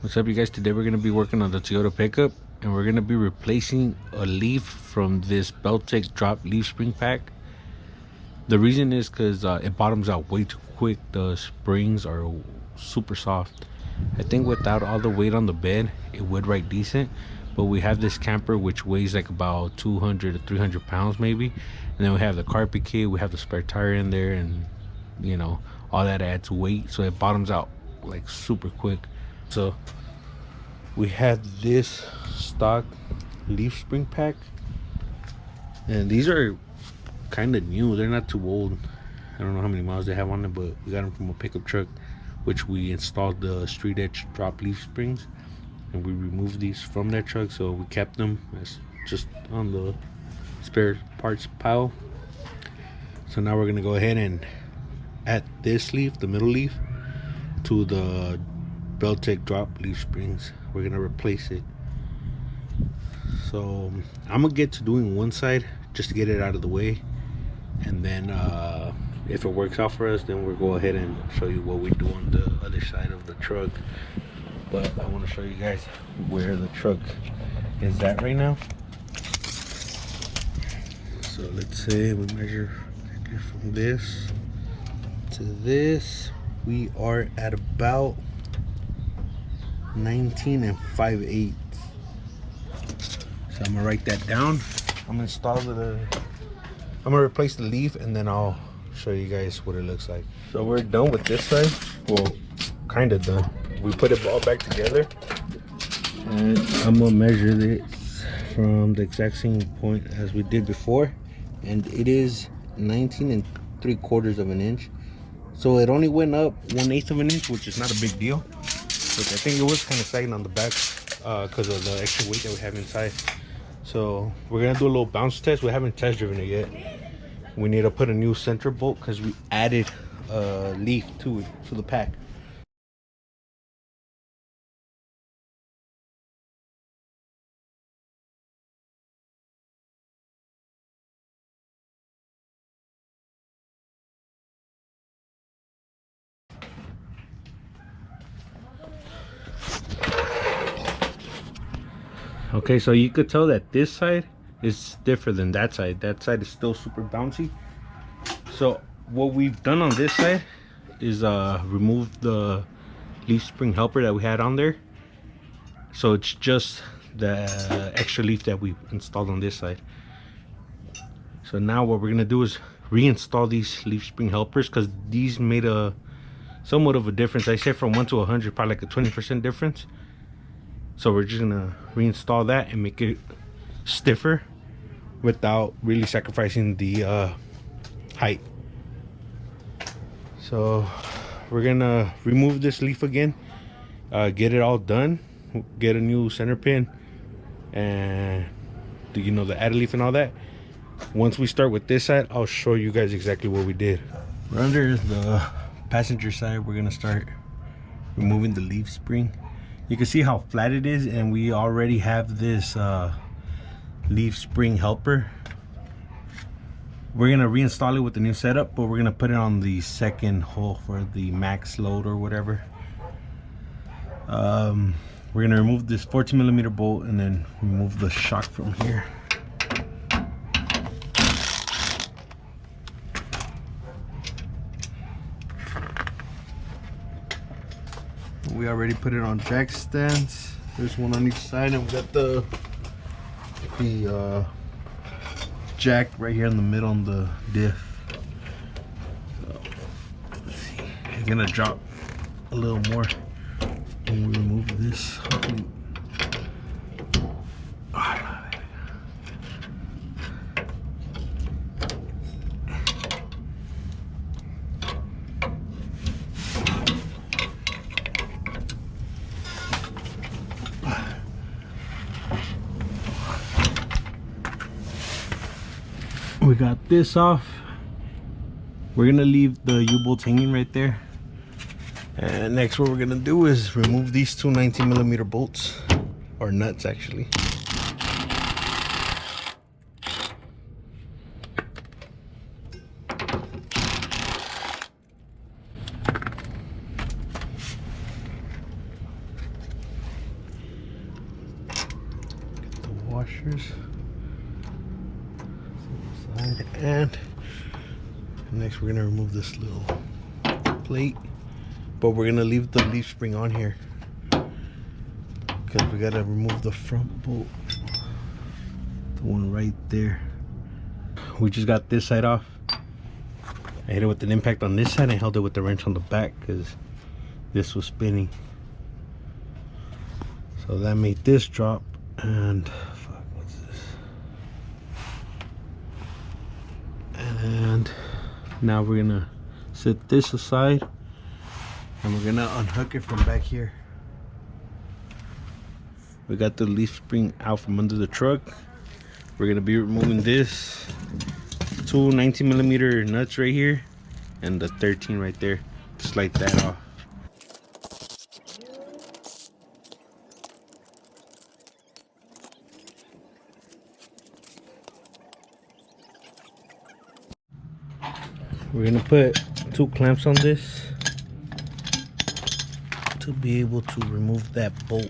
What's up, you guys? Today we're going to be working on the Toyota pickup, and we're going to be replacing a leaf from this Belltech drop leaf spring pack. The reason is because it bottoms out way too quick. The springs are super soft. I think without all the weight on the bed it would ride decent, but we have this camper which weighs like about 200 to 300 pounds maybe, and then we have the carpet kit, we have the spare tire in there, and you know, all that adds weight, so it bottoms out like super quick. So we had this stock leaf spring pack, and these are kind of new, they're not too old. I don't know how many miles they have on them, but we got them from a pickup truck which we installed the street edge drop leaf springs, and we removed these from their truck, so we kept them as just on the spare parts pile. So now we're gonna go ahead and add this leaf, the middle leaf, to the Belltech drop leaf springs. We're gonna replace it. So I'm gonna get to doing one side just to get it out of the way, and then if it works out for us, then we'll go ahead and show you what we do on the other side of the truck. But I want to show you guys where the truck is at right now. So let's say we measure from this to this. We are at about 19 5/8. So I'm gonna write that down. I'm gonna install I'm gonna replace the leaf, and then I'll show you guys what it looks like. So we're done with this side. Well, kind of done. We put it all back together, and I'm gonna measure this from the exact same point as we did before, and it is 19 3/4 of an inch. So it only went up 1/8 of an inch, which is not a big deal, but I think it was kind of sagging on the back because of the extra weight that we have inside. So we're gonna do a little bounce test. We haven't test driven it yet. We need to put a new center bolt because we added a leaf to the pack. Okay, so you could tell that this side is different than that side. That side is still super bouncy. So what we've done on this side is remove the leaf spring helper that we had on there. So it's just the extra leaf that we installed on this side. So now what we're gonna do is reinstall these leaf spring helpers, because these made a somewhat of a difference. I say from 1 to 100, probably like a 20% difference. So we're just gonna reinstall that and make it stiffer without really sacrificing the height. So we're gonna remove this leaf again, get it all done, get a new center pin, and you know, the added leaf and all that. Once we start with this side, I'll show you guys exactly what we did. We're under the passenger side. We're gonna start removing the leaf spring. You can see how flat it is, and we already have this leaf spring helper. We're gonna reinstall it with the new setup, but we're gonna put it on the second hole for the max load or whatever. We're gonna remove this 14mm bolt and then remove the shock from here. We already put it on jack stands. There's one on each side, and we got the jack right here in the middle on the diff. So, let's see. It's gonna drop a little more when we remove this. Hopefully. We got this off. We're gonna leave the U-bolts hanging right there, and next what we're gonna do is remove these two 19mm bolts, or nuts actually. washers. And next we're gonna remove this little plate, but we're gonna leave the leaf spring on here because we gotta remove the front bolt, the one right there. We just got this side off. I hit it with an impact on this side. I held it with the wrench on the back because this was spinning, so that made this drop. And fuck, what's this? And now we're gonna set this aside and we're gonna unhook it from back here. We got the leaf spring out from under the truck. We're gonna be removing this two 19mm nuts right here and the 13 right there. Slide that off. We're gonna put 2 clamps on this to be able to remove that bolt.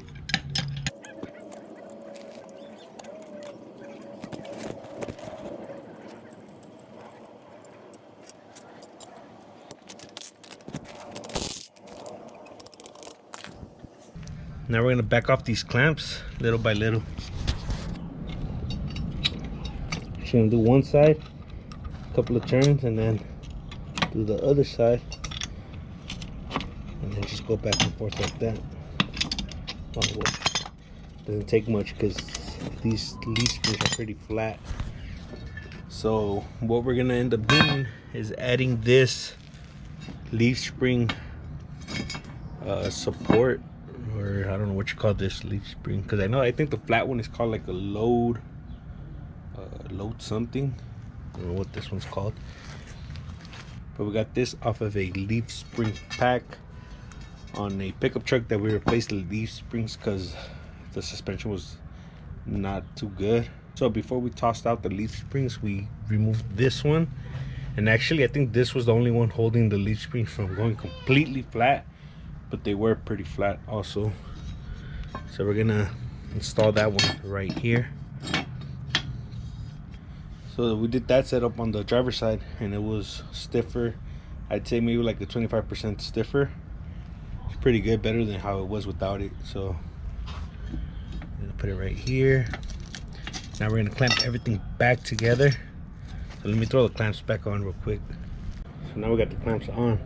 Now we're gonna back off these clamps little by little. Just gonna do one side, a couple of turns, and then do the other side, and then just go back and forth like that. Oh, well, doesn't take much because these leaf springs are pretty flat. So what we're gonna end up doing is adding this leaf spring support, or I don't know what you call this leaf spring, because I think the flat one is called like a load something. I don't know what this one's called, but we got this off of a leaf spring pack on a pickup truck that we replaced the leaf springs because the suspension was not too good. So before we tossed out the leaf springs, we removed this one, and actually I think this was the only one holding the leaf springs from going completely flat, but they were pretty flat also. So we're gonna install that one right here. So we did that setup on the driver's side, and it was stiffer. I'd say maybe like a 25% stiffer. It's pretty good, better than how it was without it. So I'm gonna put it right here. Now we're gonna clamp everything back together. So let me throw the clamps back on real quick. So now we got the clamps on,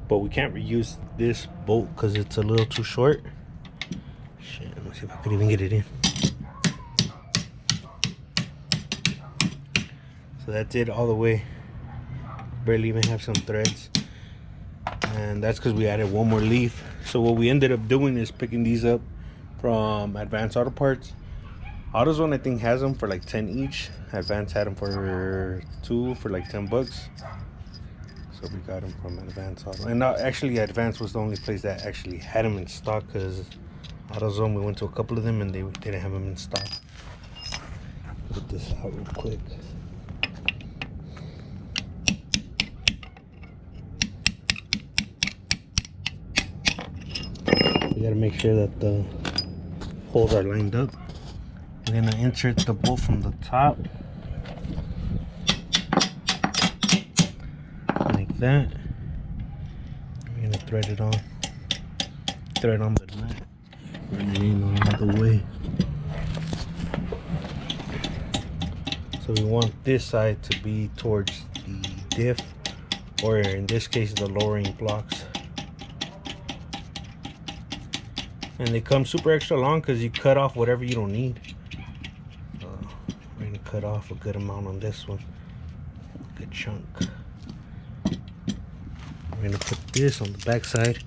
but we can't reuse this bolt because it's a little too short. Shit, let me see if I could even get it in. So that's it all the way. Barely even have some threads, and that's because we added one more leaf. So what we ended up doing is picking these up from Advanced Auto Parts. AutoZone I think has them for like 10 each. Advance had them for 2 for like 10 bucks. So we got them from Advance Auto. And actually Advance was the only place that actually had them in stock, because AutoZone, we went to a couple of them and they didn't have them in stock. Put this out real quick. You gotta make sure that the holes are lined up. We're gonna insert the bolt from the top like that. We're gonna thread it on. Thread on the nut. Run it in all the way. So we want this side to be towards the diff, or in this case the lowering blocks. And they come super extra long because you cut off whatever you don't need. We're gonna cut off a good amount on this one, a good chunk. We're gonna put this on the back side.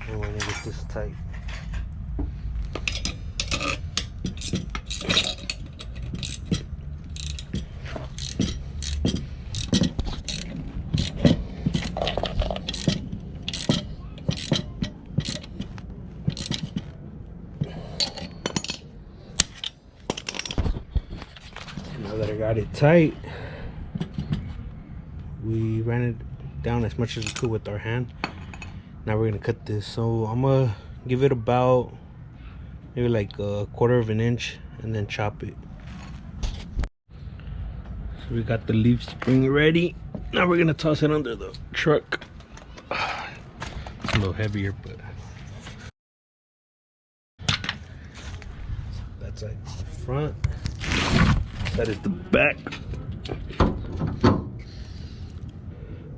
And we're gonna get this tight. Now that I got it tight, we ran it down as much as we could with our hand. Now we're gonna cut this. So I'm gonna give it about maybe like a 1/4 of an inch and then chop it. So we got the leaf spring ready. Now we're gonna toss it under the truck. It's a little heavier, but that side is the front, that is the back.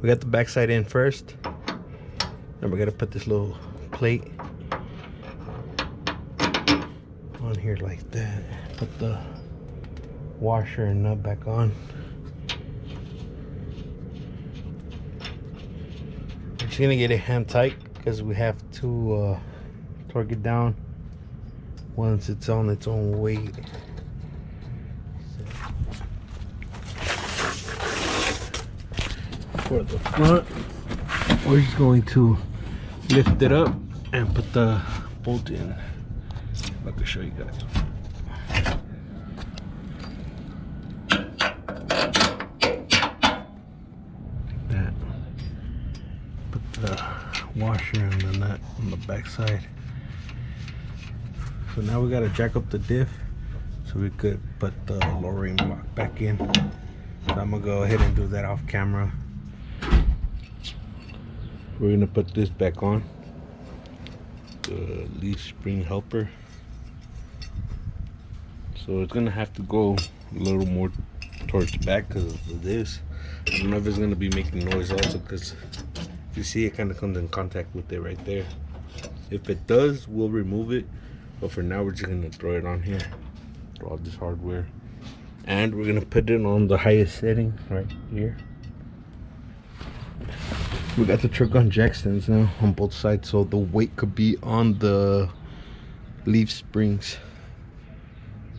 We got the back side in first. Then we're gonna put this little plate on here like that. Put the washer and nut back on. We're just gonna get it hand tight because we have to torque it down once it's on its own weight. For the front, we're just going to lift it up and put the bolt in. If I can show you guys. Like that. Put the washer and the nut on the back side. So now we gotta jack up the diff so we could put the lowering block back in. So I'm gonna go ahead and do that off camera. We're gonna put this back on, the leaf spring helper. So it's gonna have to go a little more towards the back because of this. I don't know if it's gonna be making noise also, because you see it kind of comes in contact with it right there. If it does, we'll remove it, but for now we're just gonna throw it on here, throw all this hardware, and we're gonna put it on the highest setting right here. We got the truck on jack stands now on both sides, so the weight could be on the leaf springs.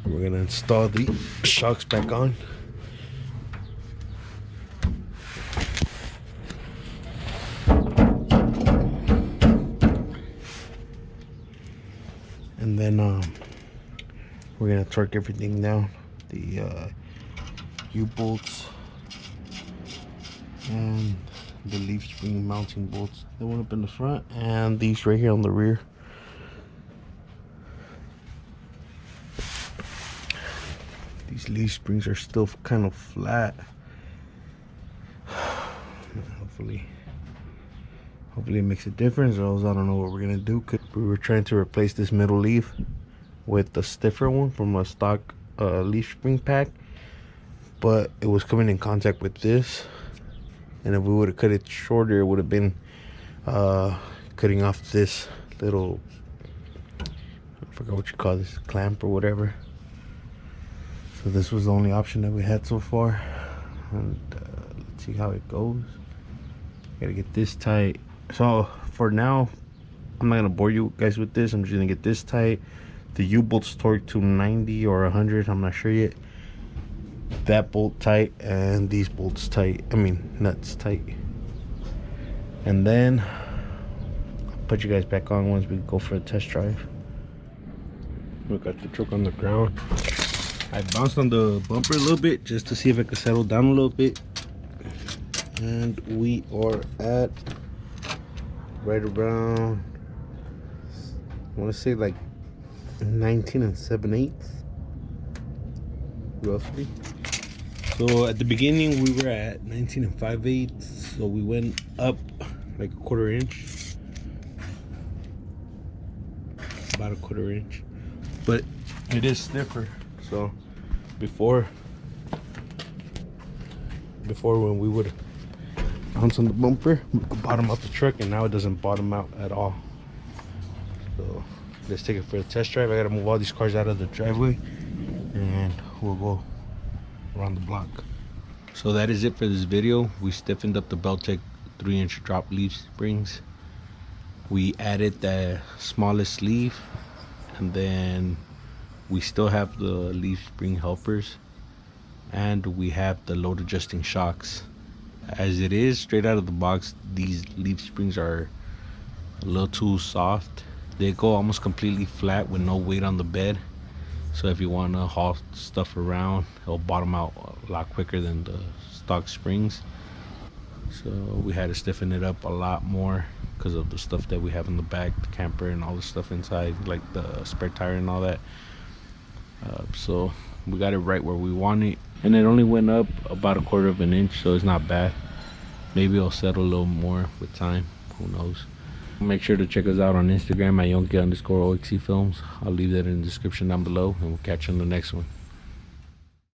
We're gonna install the shocks back on. And then we're gonna torque everything down. The U-bolts and the leaf spring mounting bolts. The one up in the front and these right here on the rear. These leaf springs are still kind of flat. Hopefully it makes a difference, or else I don't know what we're gonna do. We were trying to replace this middle leaf with the stiffer one from a stock leaf spring pack, but it was coming in contact with this, and if we would have cut it shorter, it would have been cutting off this little, I forgot what you call this, clamp or whatever. So this was the only option that we had so far, and let's see how it goes. Gotta get this tight. So for now, I'm not gonna bore you guys with this. I'm just gonna get this tight. The U-bolts torqued to 90 or 100, I'm not sure yet. That bolt tight and these bolts tight, nuts tight. And then I'll put you guys back on once we go for a test drive. We got the truck on the ground. I bounced on the bumper a little bit just to see if it could settle down a little bit. And we are at right around, I want to say like 19 7/8 roughly. So at the beginning we were at 19 5/8, so we went up like a 1/4 inch, about a 1/4 inch, but it is stiffer. So before when we would bounce on the bumper, we could bottom out the truck, and now it doesn't bottom out at all. So let's take it for a test drive. I gotta move all these cars out of the driveway and we'll go around the block. So that is it for this video. We stiffened up the Belltech 3-inch drop leaf springs. We added the smallest sleeve, and then we still have the leaf spring helpers, and we have the load adjusting shocks. As it is, straight out of the box, these leaf springs are a little too soft. They go almost completely flat with no weight on the bed, so if you want to haul stuff around, it'll bottom out a lot quicker than the stock springs. So we had to stiffen it up a lot more because of the stuff that we have in the back, the camper and all the stuff inside, like the spare tire and all that. So we got it right where we want it, and it only went up about 1/4 of an inch, so it's not bad. Maybe it'll settle a little more with time, who knows. Make sure to check us out on Instagram at Yonke_OXC Films. I'll leave that in the description down below, and we'll catch you on the next one.